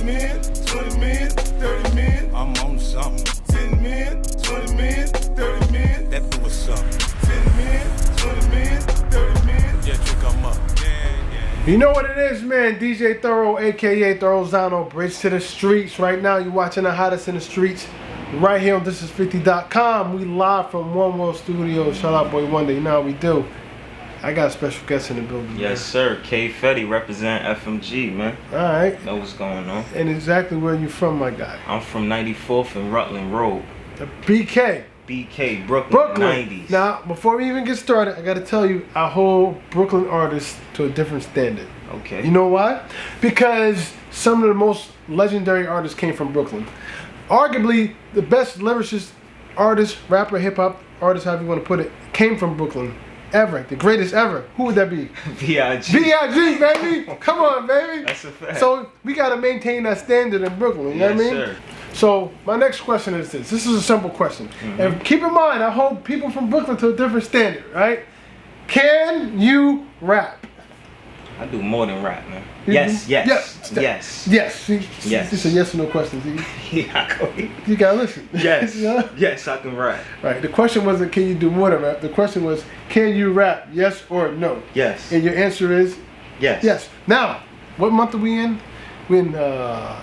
million, 20 million, 30 million. I'm on something. 10 million, 20 million, 30 million. That do what's up. 10 million, 20 million, 30 million. Yeah, trick, I'm up. You know what it is, man. DJ Thoro, aka Thorozano, Bridge to the Streets. Right now, you're watching the hottest in the streets. Right here on thisis50.com. We live from One World Studios. Shout out, boy Wonder. You know how we do. I got a special guest in the building. Yes, sir. KFEDEY represent FMG, man. All right. Know what's going on. And exactly where you from, my guy? I'm from 94th and Rutland Road. The BK. BK, Brooklyn. 90s. Now, before we even get started, I got to tell you, I hold Brooklyn artists to a different standard. Okay. You know why? Because some of the most legendary artists came from Brooklyn. Arguably, the best lyricist, artist, rapper, hip-hop artist, however you want to put it, came from Brooklyn. Ever. The greatest ever. Who would that be? B.I.G. B.I.G., baby. Come on, baby. That's a fact. So we got to maintain that standard in Brooklyn. You know what I mean? Sir. So my next question is this. This is a simple question. And keep in mind, I hold people from Brooklyn to a different standard, right? Can you rap? I do more than rap, man. Yes. Yes. Yes. It's a yes or no question. Yeah, you gotta listen. Yes. Yeah? Yes, I can rap. Right. The question wasn't can you do more than rap. The question was can you rap? Yes or no. Yes. And your answer is yes. Yes. Now, what month are we in? We're in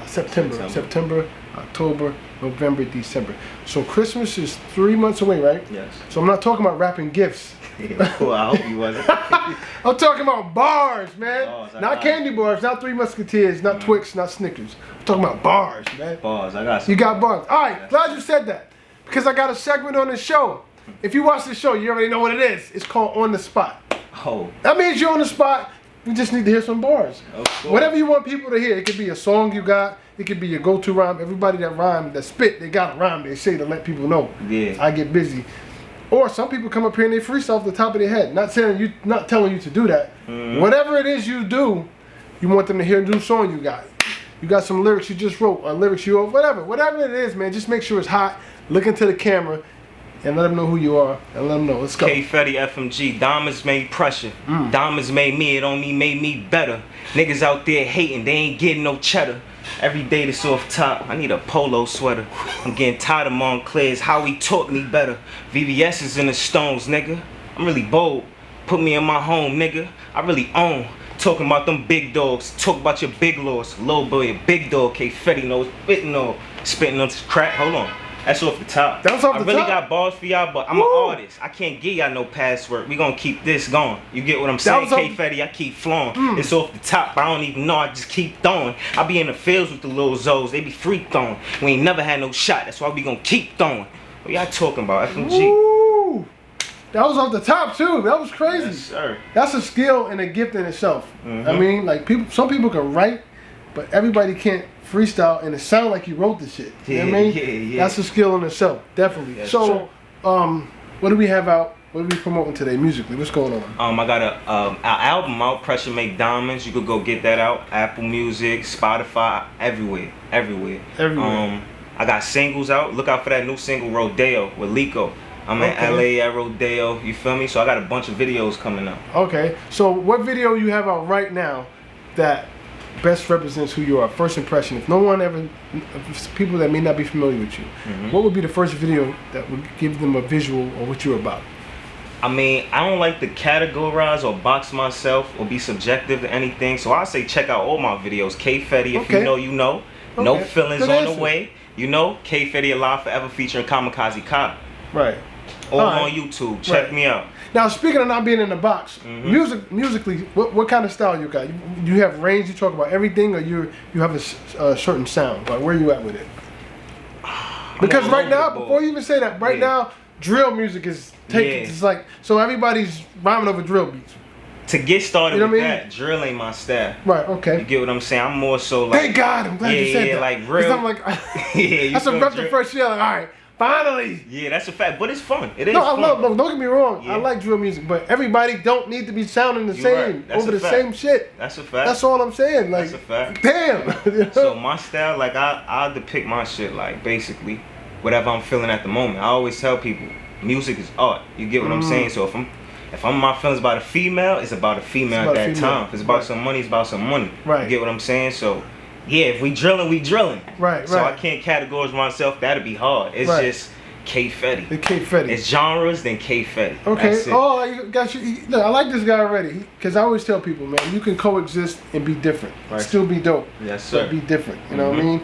September. September, October, November, December. So Christmas is 3 months away, right? Yes. So I'm not talking about wrapping gifts. Yeah, cool. I hope you wasn't. I'm talking about bars, man. Bars, not candy bars, not Three Musketeers, not Twix, not Snickers. I'm talking about bars, man. Bars, I got some. You got bars. All right, glad you said that. Because I got a segment on the show. If you watch the show, you already know what it is. It's called On the Spot. Oh. That means you're on the spot. We just need to hear some bars. Whatever you want people to hear. It could be a song you got. It could be your go-to rhyme. Everybody that rhyme, that spit, they got a rhyme they say to let people know. Yeah. I get busy. Or some people come up here and they freestyle off the top of their head. Not telling you to do that. Whatever it is you do, you want them to hear a new song you got. You got some lyrics you just wrote, or lyrics you wrote, whatever it is, man. Just make sure it's hot. Look into the camera and let them know who you are and let them know. Let's go. KFEDEY FMG. Diamonds made pressure. Diamonds made me. It only made me better. Niggas out there hating. They ain't getting no cheddar. Every day this off top, I need a polo sweater. I'm getting tired of Montclair's, how he taught me better. VVS is in the stones, nigga. I'm really bold. Put me in my home, nigga. I really own. Talking about them big dogs. Talk about your big laws. Little boy, a big dog. KFEDEY knows spitting on. Spitting on this crap. Hold on. That's off the top. That's off the top. I really got balls for y'all, but I'm an artist. I can't give y'all no password. We gonna keep this going. You get what I'm saying? KFEDEY, I keep flowing. It's off the top. I don't even know. I just keep throwing. I be in the fields with the little Zoes. They be free throwing. We ain't never had no shot. That's why we gonna keep throwing. What y'all talking about? FMG. Woo. That was off the top too. That was crazy. Yes, sir. That's a skill and a gift in itself. I mean, like some people can write, but everybody can't freestyle and it sound like you wrote the shit. You know what I mean? Yeah. That's a skill in itself, definitely. Yes, so, what do we have out? What are we promoting today musically? What's going on? I got an album out, Pressure Make Diamonds. You could go get that out. Apple Music, Spotify, everywhere. I got singles out. Look out for that new single, Rodeo, with Lico. I'm in LA at Rodeo, you feel me? So I got a bunch of videos coming up. Okay, so what video you have out right now that best represents who you are? First impression. If people that may not be familiar with you, what would be the first video that would give them a visual of what you're about? I mean, I don't like to categorize or box myself or be subjective to anything. So I say check out all my videos. KFEDEY, if you know, you know. No feelings on the way. You know, KFEDEY Alive Forever featuring Kamikaze Cop. Right. All on YouTube. Check me out. Now, speaking of not being in the box, musically, what kind of style you got? You have range, you talk about everything, or you have a certain sound? Like, where you at with it? Because right now, before you even say that, right now, drill music is taking, it's like, so everybody's rhyming over drill beats. To get started with that, drill ain't my style. Right, okay. You get what I'm saying? I'm more so like... Thank God, I'm glad you said that. Like real... I'm like, that's a breath of fresh air, like, all right. Finally! Yeah, that's a fact, but it's fun. It is fun. No, don't get me wrong. I like drill music, but everybody don't need to be sounding the same over the same shit. That's a fact. That's all I'm saying. Like, that's a fact. Damn. So my style, like I depict my shit like basically whatever I'm feeling at the moment. I always tell people, music is art. You get what I'm saying? So if I'm my feelings about a female, it's about a female at that time. If it's about some money, it's about some money. Right. You get what I'm saying? So yeah, if we drilling, we drilling. Right, so right. I can't categorize myself. That'd be hard. It's Right. just KFEDEY. The KFEDEY. It's genres, then KFEDEY. Okay. That's it. Oh, you got you. Look, I like this guy already because I always tell people, man, you can coexist and be different, Right. still be dope. Yes, sir. But be different. You know what I mean?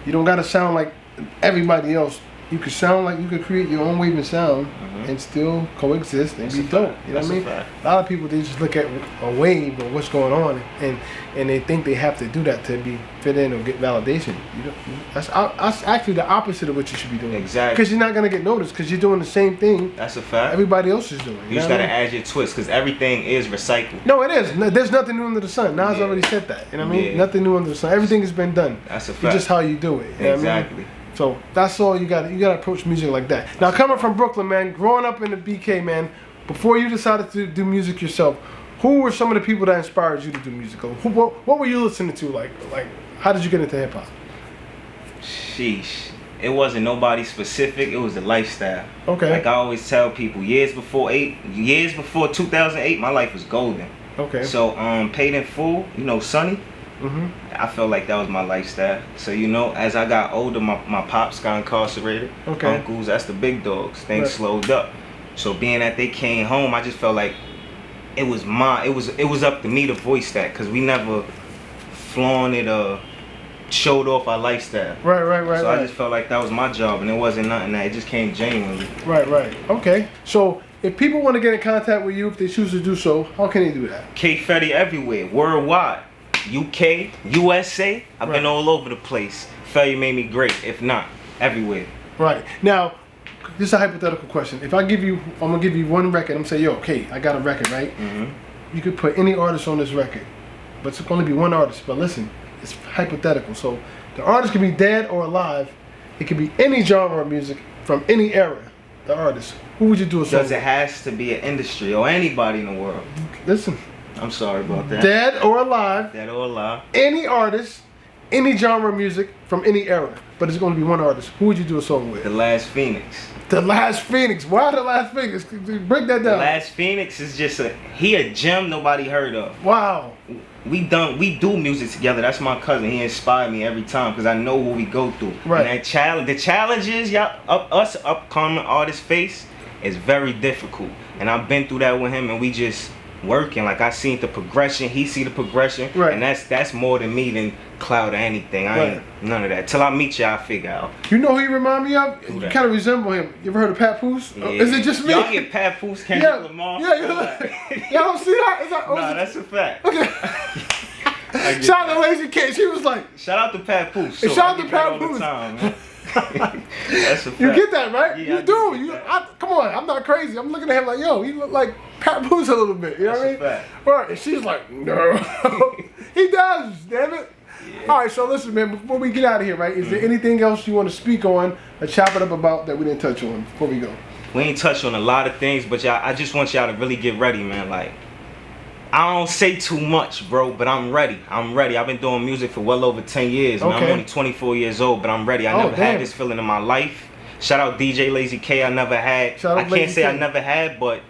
You don't gotta sound like everybody else. You can sound like you can create your own wave and sound and still coexist and That's be a dope. fact. You know That's what I a mean? fact. A lot of people they just look at a wave or what's going on and they think they have to do that to be fit in or get validation. You know, that's actually the opposite of what you should be doing. Exactly. Because you're not gonna get noticed because you're doing the same thing That's a fact. everybody else is doing. You just know what gotta I mean? add your twist because everything is recycled. No, it is. No, there's nothing new under the sun. Nas Yeah. already said that. You know what I mean? Yeah. Nothing new under the sun. Everything has been done. That's a It's fact. just how you do it. You know what I mean? Exactly. So that's all you got. You got to approach music like that. Now, coming from Brooklyn, man, growing up in the BK, man, before you decided to do music yourself, who were some of the people that inspired you to do music? Or what were you listening to? Like, how did you get into hip hop? Sheesh. It wasn't nobody specific. It was the lifestyle. Okay. Like I always tell people, years before 2008, my life was golden. Okay. So Paid in Full, you know, Sonny. Mhm. I felt like that was my lifestyle. So you know, as I got older, my pops got incarcerated. Okay. Uncles, that's the big dogs. Things Right. slowed up. So being that they came home, I just felt like it was up to me to voice that because we never flaunted or showed off our lifestyle. Right. So I just felt like that was my job, and it wasn't nothing that it just came genuinely. Right. Okay. So if people want to get in contact with you, if they choose to do so, how can they do that? KFEDEY everywhere, worldwide, UK, USA. I've been Right. all over the place. Failure made me great. If not, everywhere. Right. Now, this is a hypothetical question. If I'm gonna give you one record. I'm saying, yo, okay, I got a record, right? You could put any artist on this record, but it's going to be one artist. But listen, it's hypothetical. So the artist can be dead or alive. It could be any genre of music from any era. The artist. Who would you do a song Because it has to be an industry or anybody in the world. with? Listen, I'm sorry about that. dead or alive, Dead or alive. any artist, any genre of music from any era. But it's going to be one artist. Who would you do a song with? The Last Phoenix. The Last Phoenix. Why The Last Phoenix? Break that The down. Last Phoenix is just he a gem nobody heard of. Wow. We do music together. That's my cousin. He inspired me every time because I know what we go through. Right. And the challenges us upcoming artists face is very difficult. And I've been through that with him, and we just working. Like I seen the progression, he see the progression, Right. and that's more than me than cloud or anything. I ain't none of that. Till I meet you, I figure out. You know who you remind me of? Who You that? kind of resemble him. You ever heard of Pat Poose? Yeah. Is it just me? Y'all get Pat Poose, Kendrick Yeah, Lamar. Y'all don't see that? Is that Nah, that's a fact. I get Shout out that. to Lazy Kid. She was like, Shout out to Pat Poose. Hey, shout out I to get that Pat all the Poose. time, man. That's a fact. you get that, right? Yeah, I you do. get that. Come on, I'm not crazy. I'm looking at him like, yo, he look like Pat Poose a little bit. You know what I That's mean? a fact. Right. And she's like, no. He does, damn it. Yeah. All right, so listen, man, before we get out of here, right, is there anything else you want to speak on or chop it up about that we didn't touch on before we go? We ain't touched on a lot of things, but y'all, I just want y'all to really get ready, man. Like, I don't say too much, bro, but I'm ready. I've been doing music for well over 10 years, man. Okay. I'm only 24 years old, but I'm ready. I never damn. had this feeling in my life. Shout out DJ Lazy K. I never had. Shout out I can't Lazy say K. I never had, but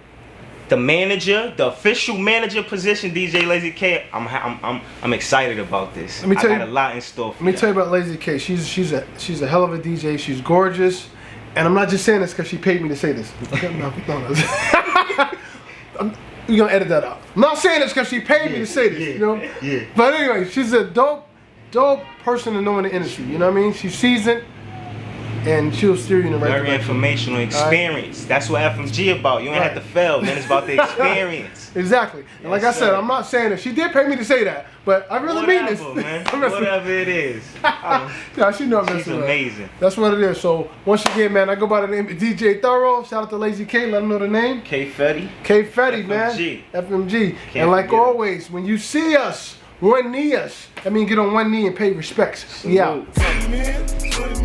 the official manager position, DJ Lazy K. I'm excited about this. Let me tell I got you- a lot in store for Let me tell you about Lazy K. She's a hell of a DJ. She's gorgeous, and I'm not just saying this because she paid me to say this. No. We're gonna edit that out. I'm not saying this because she paid me to say this. You know. Yeah. But anyway, she's a dope person to know in the industry. You know what I mean? She's seasoned, and she'll steer you in the right Very direction. informational experience. That's what FMG about. You ain't have to fail, man. It's about the experience. Exactly. And like I Yes, said, sir. I'm not saying it. She did pay me to say that, but I really mean this. Whatever, man. I'm messing- Whatever it is. Yeah, she know I'm She's messing with her. amazing. That's what it is. So once again, man, I go by the name of DJ Thoro. Shout out to Lazy K. Let them know the name. KFEDEY. KFEDEY, man. FMG. FMG. Can't And like forget it. always, when you see us, one knee us. I mean, get on one knee and pay respects. Yeah. 20 minutes, 20